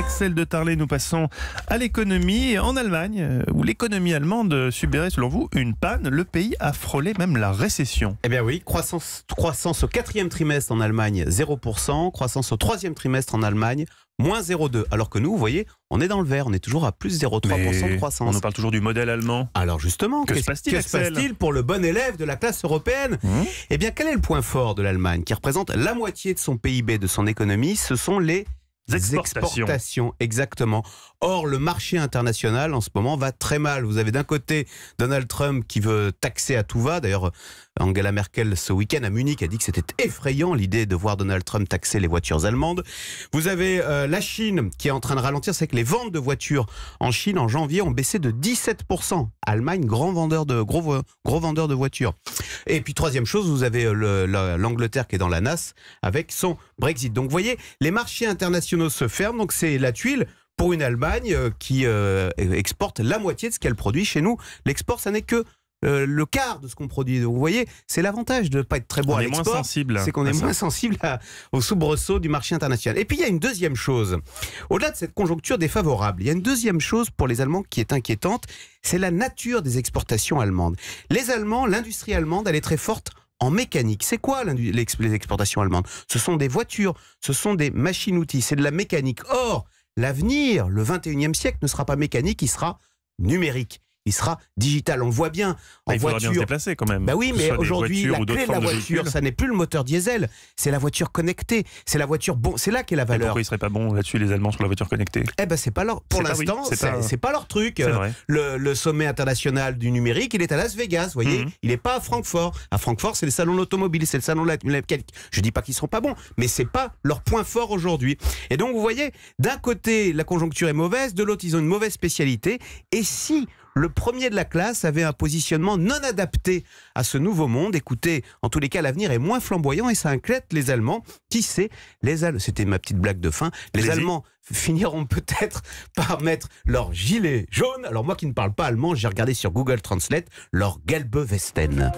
Axel de Tarlet, nous passons à l'économie. En Allemagne, où l'économie allemande subirait selon vous une panne, le pays a frôlé même la récession. Eh bien oui, croissance au quatrième trimestre en Allemagne, 0%. Croissance au troisième trimestre en Allemagne, moins 0,2. Alors que nous, vous voyez, on est dans le vert, on est toujours à plus 0,3% de croissance. On nous parle toujours du modèle allemand. Alors justement, que se passe-t-il pour le bon élève de la classe européenne Eh bien, quel est le point fort de l'Allemagne, qui représente la moitié de son PIB, de son économie? Ce sont les exportations, exactement. Or, le marché international, en ce moment, va très mal. Vous avez d'un côté Donald Trump qui veut taxer à tout va. D'ailleurs, Angela Merkel, ce week-end à Munich, a dit que c'était effrayant l'idée de voir Donald Trump taxer les voitures allemandes. Vous avez la Chine qui est en train de ralentir. C'est que les ventes de voitures en Chine, en janvier, ont baissé de 17%. Allemagne, gros vendeur de voitures. Et puis, troisième chose, vous avez l'Angleterre qui est dans la nasse avec son Brexit. Donc, vous voyez, les marchés internationaux se ferment. Donc, c'est la tuile pour une Allemagne qui exporte la moitié de ce qu'elle produit. Chez nous, l'export, ça n'est que le quart de ce qu'on produit. Donc, vous voyez, c'est l'avantage de ne pas être très bon à l'export. C'est qu'on est moins sensible aux soubresauts du marché international. Et puis, il y a une deuxième chose. Au-delà de cette conjoncture défavorable, il y a une deuxième chose pour les Allemands qui est inquiétante. C'est la nature des exportations allemandes. Les Allemands, l'industrie allemande, elle est très forte en mécanique. C'est quoi les exportations allemandes? Ce sont des voitures, ce sont des machines-outils, c'est de la mécanique. Or, l'avenir, le 21e siècle, ne sera pas mécanique, il sera numérique. Il sera digital. On le voit bien en voiture. Il faudra bien se déplacer quand même. Bah oui, mais aujourd'hui, la clé de la voiture, ça n'est plus le moteur diesel, c'est la voiture connectée. C'est la voiture c'est là qu'est la valeur. Et pourquoi ils seraient pas bons là-dessus, les Allemands, sur la voiture connectée? Eh ben, c'est pas leur. Pour l'instant, c'est pas leur truc. Le sommet international du numérique, il est à Las Vegas, vous voyez. Il n'est pas à Francfort. À Francfort, c'est le salon de l'automobile, c'est le salon de la mécanique. Je dis pas qu'ils seront pas bons, mais c'est pas leur point fort aujourd'hui. Et donc, vous voyez, d'un côté, la conjoncture est mauvaise, de l'autre, ils ont une mauvaise spécialité. Et si le premier de la classe avait un positionnement non adapté à ce nouveau monde, écoutez, en tous les cas, l'avenir est moins flamboyant et ça inquiète les Allemands. Qui sait, c'était ma petite blague de fin, les Allemands finiront peut-être par mettre leur gilet jaune. Alors moi qui ne parle pas allemand, j'ai regardé sur Google Translate leur gelbe Westen.